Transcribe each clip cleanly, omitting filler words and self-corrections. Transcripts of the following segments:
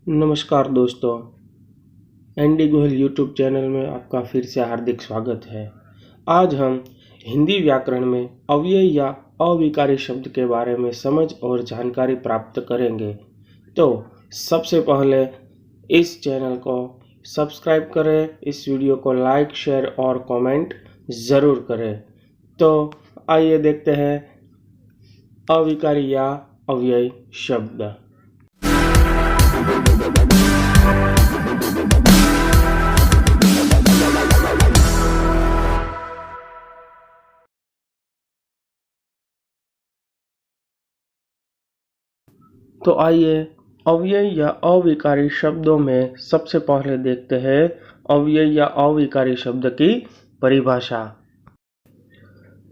नमस्कार दोस्तों, ND Gohil YouTube channel में आपका फिर से हार्दिक स्वागत है। आज हम हिंदी व्याकरण में अव्यय या अविकारी शब्द के बारे में समझ और जानकारी प्राप्त करेंगे। तो सबसे पहले इस चैनल को सब्सक्राइब करें, इस वीडियो को लाइक, शेयर और कमेंट ज़रूर करें। तो आइए देखते हैं अविकारी या अव्यय शब्द। तो आइए अव्यय या अविकारी शब्दों में सबसे पहले देखते हैं अव्यय या अविकारी शब्द की परिभाषा।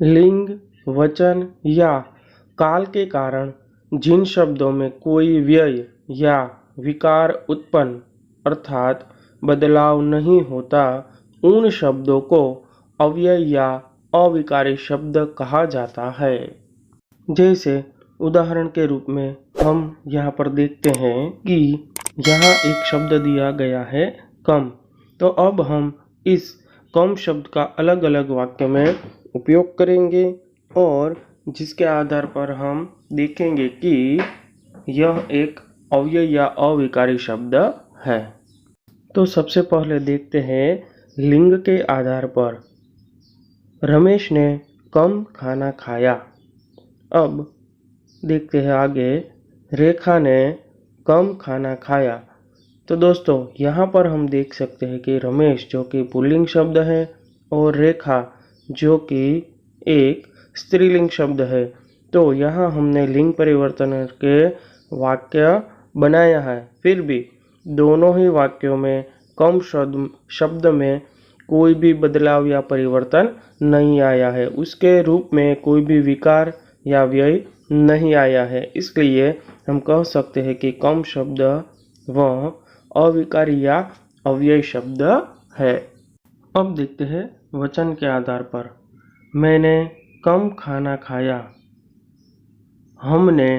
लिंग, वचन या काल के कारण जिन शब्दों में कोई व्यय या विकार उत्पन्न अर्थात बदलाव नहीं होता, उन शब्दों को अव्यय या अविकारी शब्द कहा जाता है। जैसे उदाहरण के रूप में हम यहाँ पर देखते हैं कि यहाँ एक शब्द दिया गया है कम। तो अब हम इस कम शब्द का अलग अलग वाक्य में उपयोग करेंगे और जिसके आधार पर हम देखेंगे कि यह एक अव्यय या अविकारी शब्द है। तो सबसे पहले देखते हैं लिंग के आधार पर। रमेश ने कम खाना खाया। अब देखते हैं आगे, रेखा ने कम खाना खाया। तो दोस्तों यहाँ पर हम देख सकते हैं कि रमेश जो कि पुल्लिंग शब्द है और रेखा जो कि एक स्त्रीलिंग शब्द है। तो यहाँ हमने लिंग परिवर्तन के वाक्य बनाया है, फिर भी दोनों ही वाक्यों में कम शब्द में कोई भी बदलाव या परिवर्तन नहीं आया है। उसके रूप में कोई भी विकार या व्यय नहीं आया है, इसलिए हम कह सकते हैं कि कम शब्द वह अविकारी या अव्यय शब्द है। अब देखते हैं वचन के आधार पर। मैंने कम खाना खाया, हमने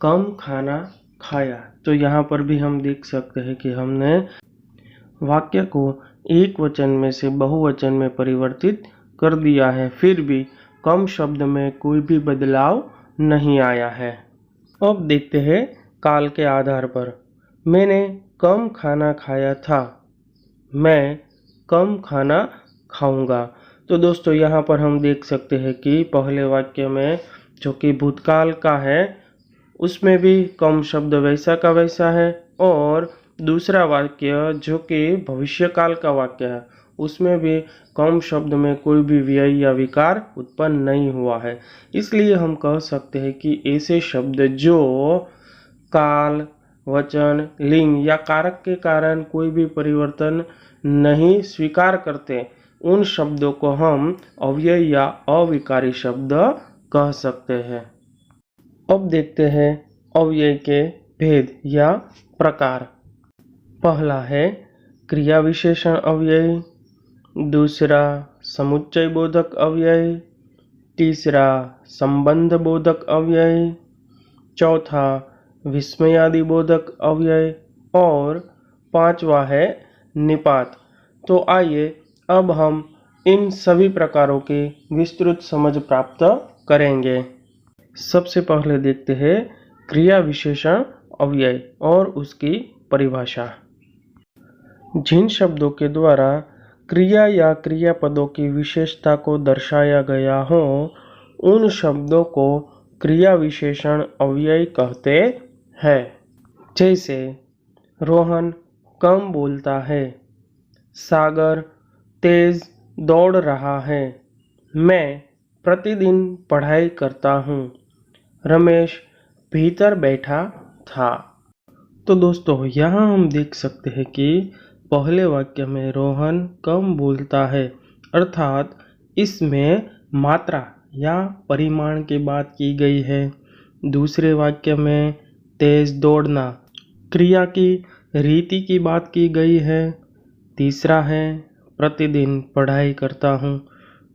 कम खाना खाया। तो यहाँ पर भी हम देख सकते हैं कि हमने वाक्य को एक वचन में से बहुवचन में परिवर्तित कर दिया है, फिर भी कम शब्द में कोई भी बदलाव नहीं आया है। अब देखते हैं काल के आधार पर। मैंने कम खाना खाया था, मैं कम खाना खाऊंगा। तो दोस्तों यहाँ पर हम देख सकते हैं कि पहले वाक्य में जो कि भूतकाल का है उसमें भी कम शब्द वैसा का वैसा है, और दूसरा वाक्य जो कि भविष्यकाल का वाक्य है उसमें भी कम शब्द में कोई भी व्यय या विकार उत्पन्न नहीं हुआ है। इसलिए हम कह सकते हैं कि ऐसे शब्द जो काल, वचन, लिंग या कारक के कारण कोई भी परिवर्तन नहीं स्वीकार करते, उन शब्दों को हम अव्यय या अविकारी शब्द कह सकते हैं। अब देखते हैं अव्यय के भेद या प्रकार। पहला है क्रिया विशेषण अव्यय, दूसरा समुच्चय बोधक अव्यय, तीसरा संबंध बोधक अव्यय, चौथा विस्मयादि बोधक अव्यय और पांचवा है निपात। तो आइए अब हम इन सभी प्रकारों की विस्तृत समझ प्राप्त करेंगे। सबसे पहले देखते हैं क्रिया विशेषण अव्यय और उसकी परिभाषा। जिन शब्दों के द्वारा क्रिया या क्रियापदों की विशेषता को दर्शाया गया हो, उन शब्दों को क्रिया विशेषण अव्यय कहते हैं। जैसे रोहन कम बोलता है, सागर तेज दौड़ रहा है, मैं प्रतिदिन पढ़ाई करता हूँ, रमेश भीतर बैठा था। तो दोस्तों यहाँ हम देख सकते हैं कि पहले वाक्य में रोहन कम बोलता है, अर्थात इसमें मात्रा या परिमाण की बात की गई है। दूसरे वाक्य में तेज दौड़ना, क्रिया की रीति की बात की गई है। तीसरा है प्रतिदिन पढ़ाई करता हूँ,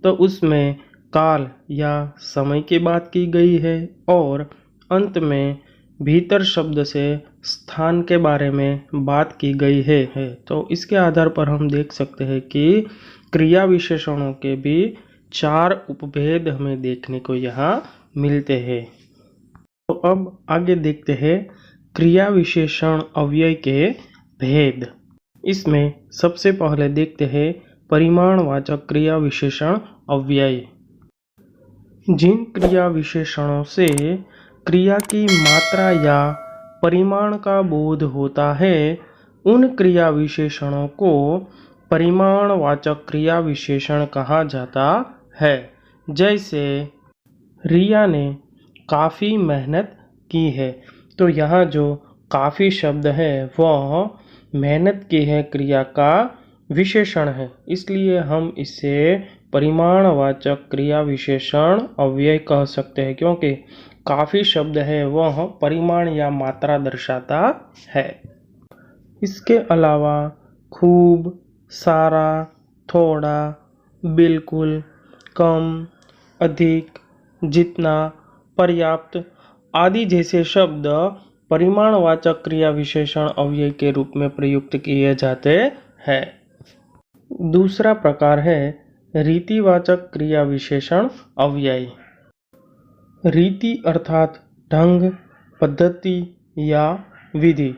तो उसमें काल या समय की बात की गई है। और अंत में भीतर शब्द से स्थान के बारे में बात की गई है। तो इसके आधार पर हम देख सकते हैं कि क्रिया विशेषणों के भी 4 उपभेद हमें देखने को यहाँ मिलते हैं। तो अब आगे देखते हैं क्रिया विशेषण अव्यय के भेद। इसमें सबसे पहले देखते हैं परिमाणवाचक क्रिया विशेषण अव्यय। जिन क्रिया विशेषणों से क्रिया की मात्रा या परिमाण का बोध होता है उन क्रिया विशेषणों को परिमाणवाचक क्रिया विशेषण कहा जाता है। जैसे रिया ने काफ़ी मेहनत की है, तो यहाँ जो काफ़ी शब्द है वह मेहनत की है क्रिया का विशेषण है, इसलिए हम इसे परिमाणवाचक क्रिया विशेषण अव्यय कह सकते हैं, क्योंकि काफ़ी शब्द है वह परिमाण या मात्रा दर्शाता है। इसके अलावा खूब, सारा, थोड़ा, बिल्कुल, कम, अधिक, जितना, पर्याप्त आदि जैसे शब्द परिमाणवाचक क्रिया विशेषण अव्यय के रूप में प्रयुक्त किए जाते हैं। दूसरा प्रकार है रीतिवाचक क्रिया विशेषण अव्यय। रीति अर्थात ढंग, पद्धति या विधि।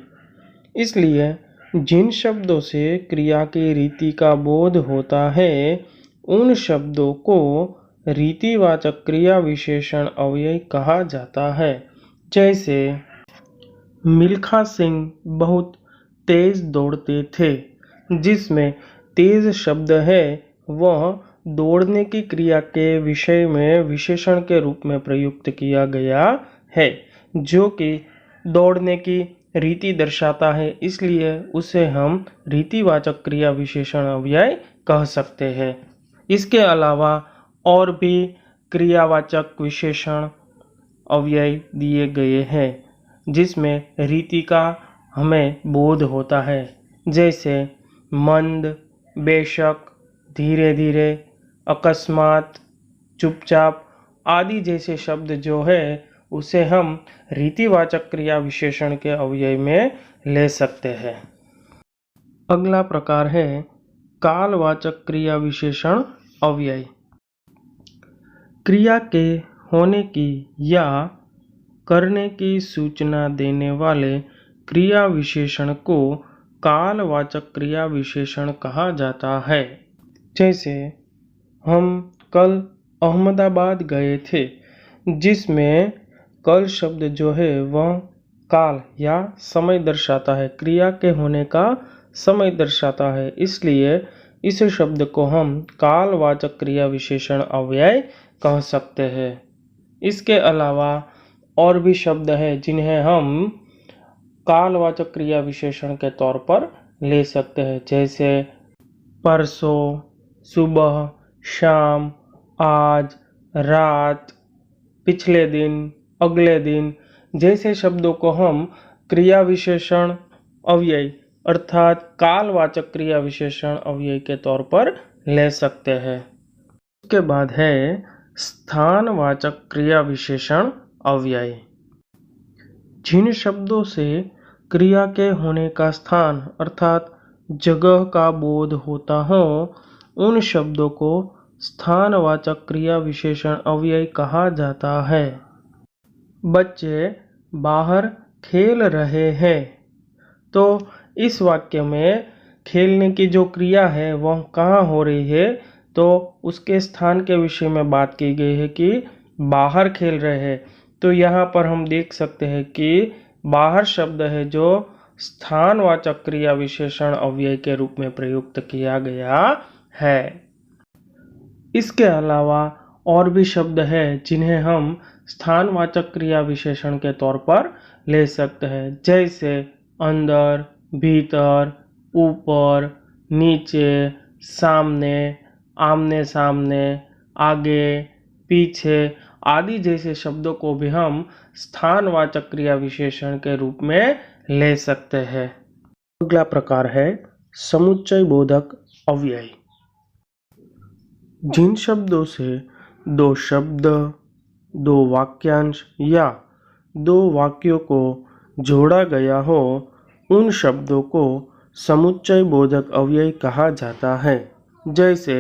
इसलिए जिन शब्दों से क्रिया की रीति का बोध होता है उन शब्दों को रीतिवाचक क्रिया विशेषण अव्यय कहा जाता है। जैसे मिल्खा सिंह बहुत तेज दौड़ते थे, जिसमें तेज शब्द है वह दौड़ने की क्रिया के विषय में विशेषण के रूप में प्रयुक्त किया गया है, जो कि दौड़ने की रीति दर्शाता है, इसलिए उसे हम रीतिवाचक क्रिया विशेषण अव्यय कह सकते हैं। इसके अलावा और भी क्रियावाचक विशेषण अव्यय दिए गए हैं जिसमें रीति का हमें बोध होता है, जैसे मंद, बेशक, धीरे धीरे, अकस्मात, चुपचाप आदि जैसे शब्द जो है उसे हम रीतिवाचक क्रिया विशेषण के अव्यय में ले सकते हैं। अगला प्रकार है कालवाचक क्रिया विशेषण अव्यय। क्रिया के होने की या करने की सूचना देने वाले क्रिया विशेषण को कालवाचक क्रिया विशेषण कहा जाता है। जैसे हम कल अहमदाबाद गए थे, जिसमें कल शब्द जो है वह काल या समय दर्शाता है, क्रिया के होने का समय दर्शाता है, इसलिए इस शब्द को हम कालवाचक क्रिया विशेषण अव्यय कह सकते हैं। इसके अलावा और भी शब्द हैं जिन्हें हम कालवाचक क्रिया विशेषण के तौर पर ले सकते हैं, जैसे परसों, सुबह, शाम, आज, रात, पिछले दिन, अगले दिन जैसे शब्दों को हम क्रिया विशेषण अव्यय अर्थात कालवाचक क्रिया विशेषण अव्यय के तौर पर ले सकते हैं। उसके बाद है स्थानवाचक क्रिया विशेषण अव्यय। जिन शब्दों से क्रिया के होने का स्थान अर्थात जगह का बोध होता हो उन शब्दों को स्थानवाचक क्रिया विशेषण अव्यय कहा जाता है। बच्चे बाहर खेल रहे हैं, तो इस वाक्य में खेलने की जो क्रिया है वह कहाँ हो रही है, तो उसके स्थान के विषय में बात की गई है कि बाहर खेल रहे हैं। तो यहाँ पर हम देख सकते हैं कि बाहर शब्द है जो स्थानवाचक क्रिया विशेषण अव्यय के रूप में प्रयुक्त किया गया है। इसके अलावा और भी शब्द हैं जिन्हें हम स्थानवाचक क्रिया विशेषण के तौर पर ले सकते हैं, जैसे अंदर, भीतर, ऊपर, नीचे, सामने, आमने सामने, आगे, पीछे आदि जैसे शब्दों को भी हम स्थानवाचक क्रिया विशेषण के रूप में ले सकते हैं। अगला प्रकार है समुच्चय बोधक अव्यय। जिन शब्दों से दो शब्द, दो वाक्यांश या दो वाक्यों को जोड़ा गया हो उन शब्दों को समुच्चय बोधक अव्यय कहा जाता है। जैसे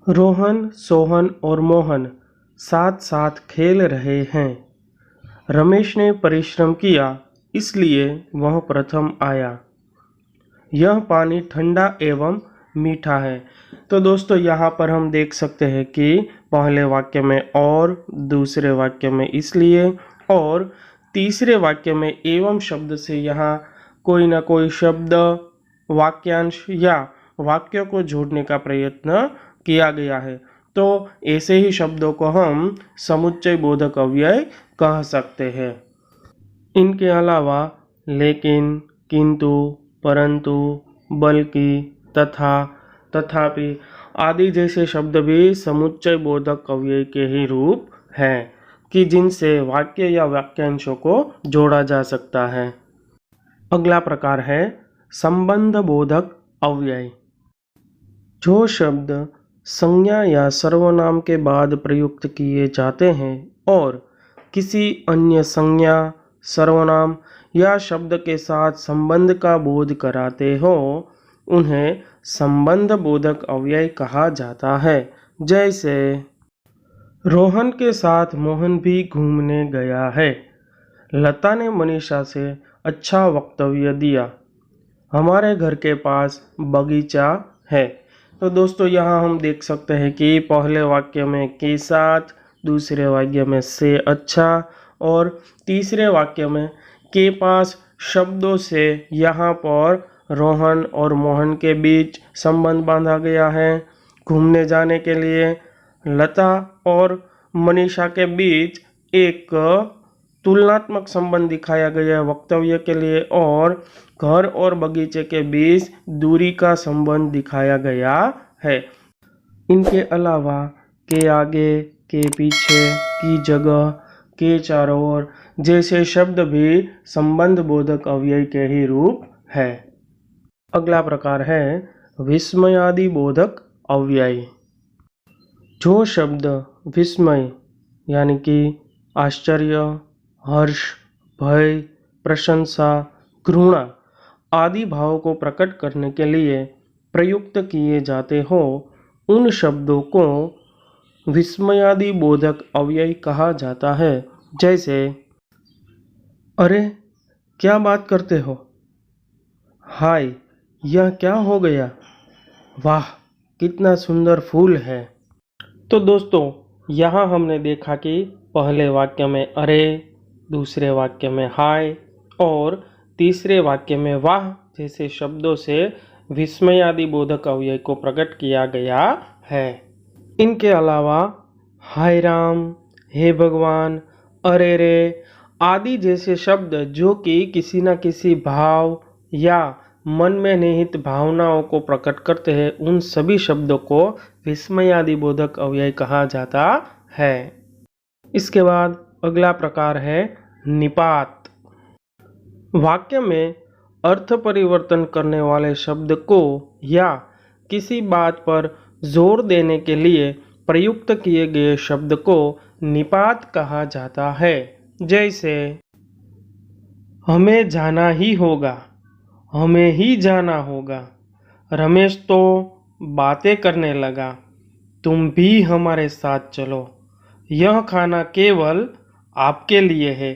रोहन, सोहन और मोहन साथ साथ खेल रहे हैं। रमेश ने परिश्रम किया इसलिए वह प्रथम आया। यह पानी ठंडा एवं मीठा है। तो दोस्तों यहाँ पर हम देख सकते हैं कि पहले वाक्य में और, दूसरे वाक्य में इसलिए और तीसरे वाक्य में एवं शब्द से यहाँ कोई ना कोई शब्द, वाक्यांश या वाक्य को जोड़ने का प्रयत्न किया गया है। तो ऐसे ही शब्दों को हम समुच्चय बोधक अव्यय कह सकते हैं। इनके अलावा लेकिन, किंतु, परंतु, बल्कि, तथा, तथापि आदि जैसे शब्द भी समुच्चय बोधक अव्यय के ही रूप हैं कि जिनसे वाक्य या वाक्यांशों को जोड़ा जा सकता है। अगला प्रकार है संबंध बोधक अव्यय। जो शब्द संज्ञा या सर्वनाम के बाद प्रयुक्त किए जाते हैं और किसी अन्य संज्ञा, सर्वनाम या शब्द के साथ संबंध का बोध कराते हो, उन्हें संबंध बोधक अव्यय कहा जाता है। जैसे रोहन के साथ मोहन भी घूमने गया है। लता ने मनीषा से अच्छा वक्तव्य दिया। हमारे घर के पास बगीचा है। तो दोस्तों यहाँ हम देख सकते हैं कि पहले वाक्य में के साथ, दूसरे वाक्य में से अच्छा और तीसरे वाक्य में के पास शब्दों से यहाँ पर रोहन और मोहन के बीच संबंध बांधा गया है। घूमने जाने के लिए लता और मनीषा के बीच एक तुलनात्मक संबंध दिखाया गया है वक्तव्य के लिए, और घर और बगीचे के बीच दूरी का संबंध दिखाया गया है। इनके अलावा के आगे, के पीछे, की जगह, के चारों ओर जैसे शब्द भी संबंध बोधक अव्यय के ही रूप है। अगला प्रकार है विस्मयादि बोधक अव्यय। जो शब्द विस्मय यानी कि आश्चर्य, हर्ष, भय, प्रशंसा, घृणा आदि भावों को प्रकट करने के लिए प्रयुक्त किए जाते हो, उन शब्दों को विस्मयादि बोधक अव्यय कहा जाता है। जैसे अरे क्या बात करते हो, हाय यह क्या हो गया, वाह कितना सुंदर फूल है। तो दोस्तों यहाँ हमने देखा कि पहले वाक्य में अरे, दूसरे वाक्य में हाय और तीसरे वाक्य में वाह जैसे शब्दों से विस्मयादि बोधक अव्यय को प्रकट किया गया है। इनके अलावा हाय राम, हे भगवान, अरे रे आदि जैसे शब्द जो कि किसी न किसी भाव या मन में निहित भावनाओं को प्रकट करते हैं, उन सभी शब्दों को विस्मयादि बोधक अव्यय कहा जाता है। इसके बाद अगला प्रकार है निपात। वाक्य में अर्थ परिवर्तन करने वाले शब्द को या किसी बात पर जोर देने के लिए प्रयुक्त किए गए शब्द को निपात कहा जाता है। जैसे हमें जाना ही होगा, हमें ही जाना होगा। रमेश तो बातें करने लगा, तुम भी हमारे साथ चलो, यह खाना केवल आपके लिए है।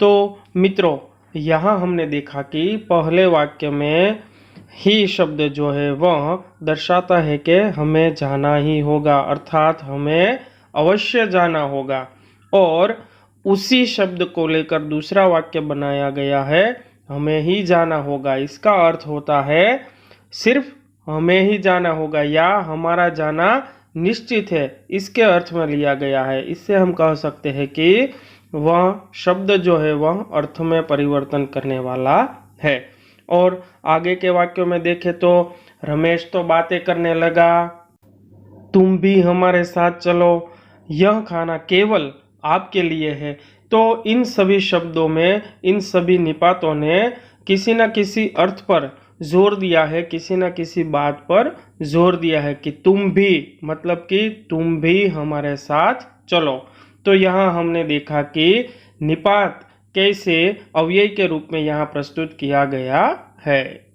तो मित्रों यहाँ हमने देखा कि पहले वाक्य में ही शब्द जो है वह दर्शाता है कि हमें जाना ही होगा, अर्थात हमें अवश्य जाना होगा, और उसी शब्द को लेकर दूसरा वाक्य बनाया गया है हमें ही जाना होगा। इसका अर्थ होता है सिर्फ हमें ही जाना होगा या हमारा जाना निश्चित है, इसके अर्थ में लिया गया है। इससे हम कह सकते हैं कि वह शब्द जो है वह अर्थ में परिवर्तन करने वाला है। और आगे के वाक्यों में देखें तो रमेश तो बातें करने लगा, तुम भी हमारे साथ चलो, यह खाना केवल आपके लिए है। तो इन सभी शब्दों में इन सभी निपातों ने किसी न किसी अर्थ पर जोर दिया है, किसी न किसी बात पर जोर दिया है कि तुम भी, मतलब कि तुम भी हमारे साथ चलो। तो यहाँ हमने देखा कि निपात कैसे अव्यय के रूप में यहाँ प्रस्तुत किया गया है।